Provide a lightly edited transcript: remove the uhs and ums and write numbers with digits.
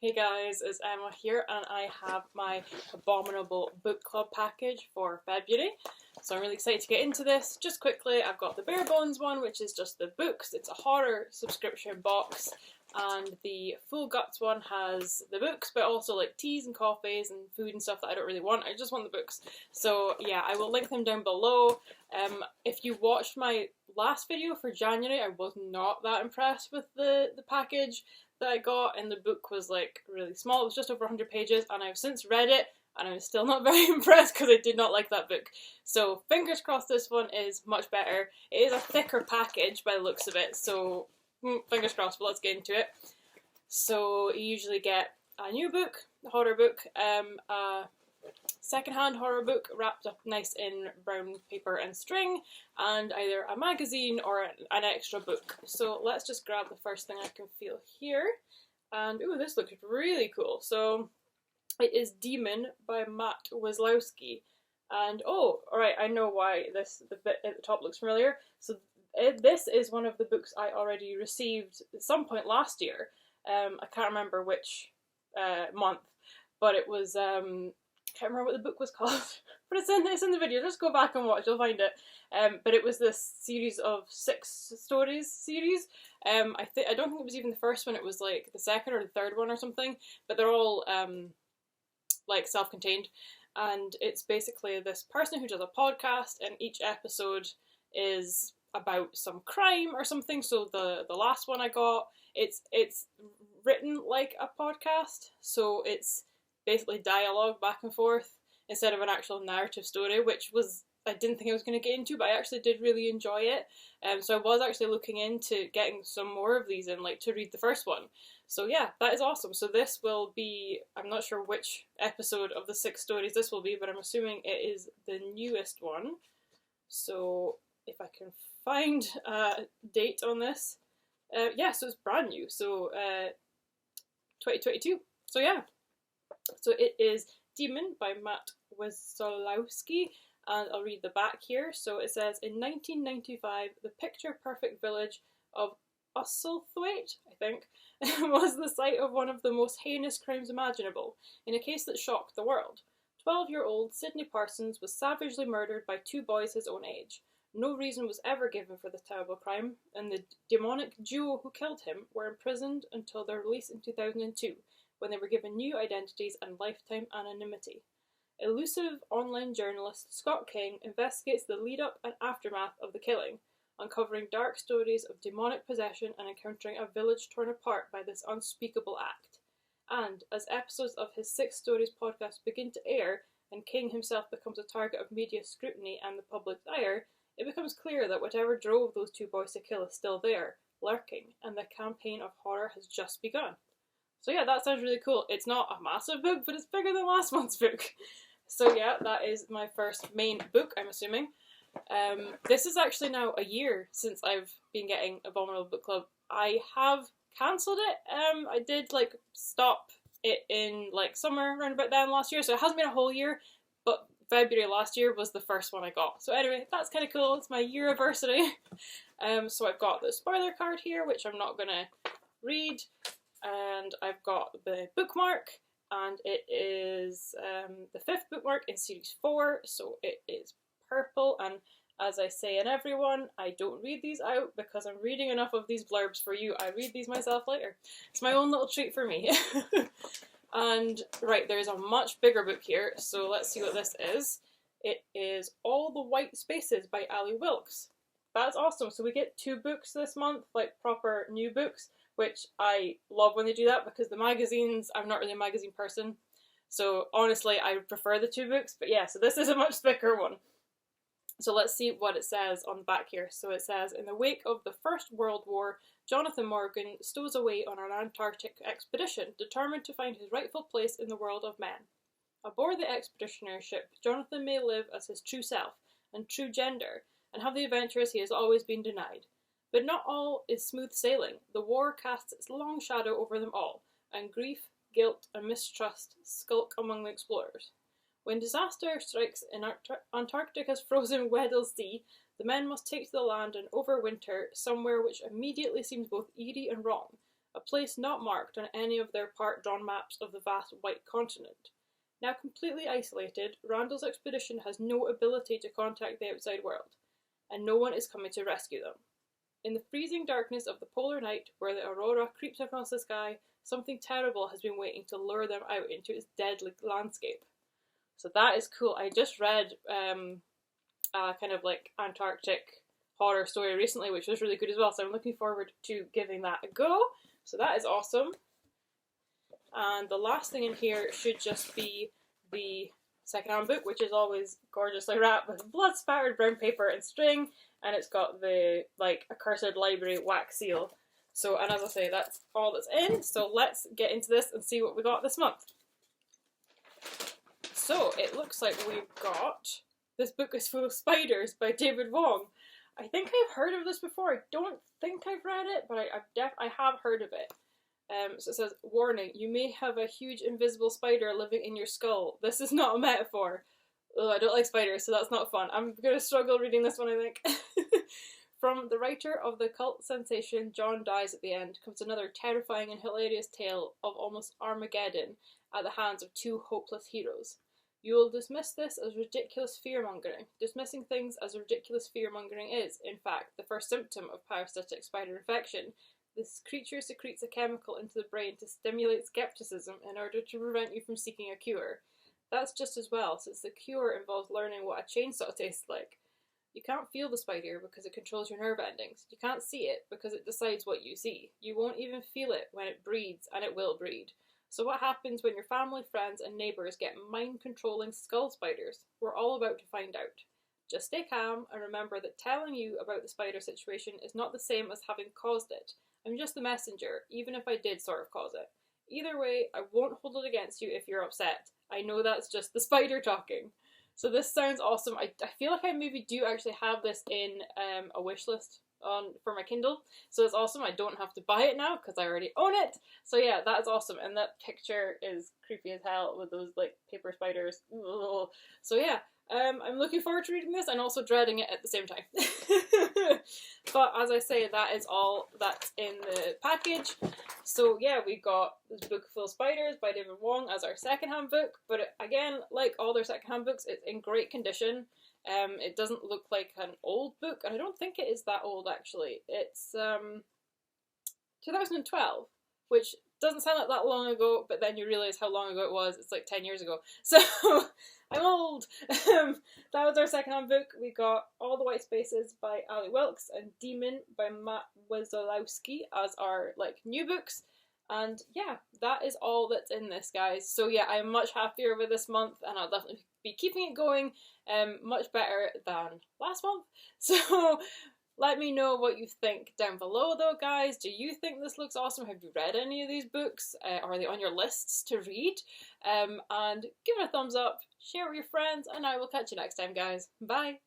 Hey guys, it's Emma here, and I have my Abominable book club package for February. So I'm really excited to get into this. Just quickly, I've got the bare bones one, which is just the books. It's a horror subscription box, and the full guts one has the books, but also like teas and coffees and food and stuff that I don't really want. I just want the books. So yeah, I will link them down below. If you watched my last video for January, I was not that impressed with the package that I got, and the book was like really small. It was just over 100 pages, and I've since read it, and I'm still not very impressed because I did not like that book. So fingers crossed this one is much better. It is a thicker package by the looks of it, so fingers crossed, but let's get into it. So you usually get a new book, a horror book, a second-hand horror book wrapped up nice in brown paper and string, and either a magazine or an extra book. So let's just grab the first thing I can feel here. And ooh, this looks really cool. So it is Demon by Matt Wislowski. And oh, alright, I know why the bit at the top looks familiar. So this is one of the books I already received at some point last year. I can't remember which month, but it was I can't remember what the book was called, but it's in the video. Just go back and watch, you'll find it. But it was this series of 6 stories series. I don't think it was even the first one. It was like the second or the third one or something. But they're all like self-contained, and it's basically this person who does a podcast, and each episode is about some crime or something. So the last one I got, it's written like a podcast, so it's basically dialogue back and forth instead of an actual narrative story, which was I didn't think I was going to get into, but I actually did really enjoy it. So I was actually looking into getting some more of these in, like to read the first one. So yeah, that is awesome. So this will be, I'm not sure which episode of the 6 stories this will be, but I'm assuming it is the newest one. So if I can find a date on this, yeah, so it's brand new. So 2022. So yeah. So it is Demon by Matt Wislowski, and I'll read the back here. So it says, in 1995, the picture-perfect village of Usselthwaite, I think, was the site of one of the most heinous crimes imaginable, in a case that shocked the world. 12-year-old Sidney Parsons was savagely murdered by 2 boys his own age. No reason was ever given for this terrible crime, and the demonic duo who killed him were imprisoned until their release in 2002. When they were given new identities and lifetime anonymity. Elusive online journalist Scott King investigates the lead-up and aftermath of the killing, uncovering dark stories of demonic possession and encountering a village torn apart by this unspeakable act. And, as episodes of his 6 Stories podcast begin to air, and King himself becomes a target of media scrutiny and the public's ire, it becomes clear that whatever drove those 2 boys to kill is still there, lurking, and the campaign of horror has just begun. So yeah, that sounds really cool. It's not a massive book, but it's bigger than last month's book. So yeah, that is my first main book, I'm assuming. This is actually now a year since I've been getting Abominable Book Club. I have cancelled it. I did like stop it in like summer around about then last year, so it hasn't been a whole year, but February last year was the first one I got. So anyway, that's kind of cool. It's my year anniversary. So I've got the spoiler card here, which I'm not going to read. And I've got the bookmark, and it is the 5th bookmark in series 4, so it is purple, and as I say in every one, I don't read these out because I'm reading enough of these blurbs for you. I read these myself later. It's my own little treat for me. And right, there's a much bigger book here, so let's see what this is. It is All the White Spaces by Wilkes. That's awesome. So we get 2 books this month, like proper new books, which I love when they do that, because the magazines, I'm not really a magazine person, so honestly I prefer the 2 books, but yeah, so this is a much thicker one. So let's see what it says on the back here. So it says, in the wake of the First World War, Jonathan Morgan stows away on an Antarctic expedition, determined to find his rightful place in the world of men. Aboard the expeditionary ship, Jonathan may live as his true self and true gender, and have the adventures he has always been denied. But not all is smooth sailing. The war casts its long shadow over them all, and grief, guilt, and mistrust skulk among the explorers. When disaster strikes in Antarctica's frozen Weddell Sea, the men must take to the land and overwinter somewhere which immediately seems both eerie and wrong, a place not marked on any of their part-drawn maps of the vast white continent. Now completely isolated, Randall's expedition has no ability to contact the outside world, and no one is coming to rescue them. In the freezing darkness of the polar night, where the aurora creeps across the sky, something terrible has been waiting to lure them out into its deadly landscape. So that is cool. I just read a kind of like Antarctic horror story recently, which was really good as well, so I'm looking forward to giving that a go. So that is awesome. And the last thing in here should just be the secondhand book, which is always gorgeously wrapped with blood-spattered brown paper and string, and it's got the, like, Accursed Library wax seal. So, and as I say, that's all that's in, so let's get into this and see what we got this month. So, it looks like we've got This Book is Full of Spiders by David Wong. I think I've heard of this before. I don't think I've read it, but I have heard of it. So it says, warning, you may have a huge invisible spider living in your skull. This is not a metaphor. Ugh, I don't like spiders, so that's not fun. I'm going to struggle reading this one, I think. From the writer of the cult sensation John Dies at the End comes another terrifying and hilarious tale of almost Armageddon at the hands of two hopeless heroes. You will dismiss this as ridiculous fear-mongering. Dismissing things as ridiculous fear-mongering is, in fact, the first symptom of parasitic spider infection. This creature secretes a chemical into the brain to stimulate skepticism in order to prevent you from seeking a cure. That's just as well, since the cure involves learning what a chainsaw tastes like. You can't feel the spider because it controls your nerve endings. You can't see it because it decides what you see. You won't even feel it when it breeds, and it will breed. So what happens when your family, friends, and neighbours get mind-controlling skull spiders? We're all about to find out. Just stay calm and remember that telling you about the spider situation is not the same as having caused it. I'm just the messenger, even if I did sort of cause it. Either way, I won't hold it against you if you're upset. I know that's just the spider talking. So this sounds awesome. I feel like I maybe do actually have this in a wish list for my Kindle. So it's awesome. I don't have to buy it now because I already own it. So yeah, that is awesome. And that picture is creepy as hell with those like paper spiders. Ugh. So yeah, I'm looking forward to reading this and also dreading it at the same time. But as I say, that is all that's in the package. So yeah, we got This Book Full of Spiders by David Wong as our secondhand book. But again, like all their secondhand books, it's in great condition. It doesn't look like an old book, and I don't think it is that old actually. It's 2012, which doesn't sound like that long ago, but then you realise how long ago it was. It's like 10 years ago. So, I'm old! That was our secondhand book. We got All the White Spaces by Ali Wilkes and Demon by Matt Wislowski as our new books. And yeah, that is all that's in this, guys. So yeah, I'm much happier with this month, and I'll definitely be keeping it going much better than last month. So let me know what you think down below though, guys. Do you think this looks awesome? Have you read any of these books? Are they on your lists to read? And give it a thumbs up, share it with your friends, and I will catch you next time, guys. Bye!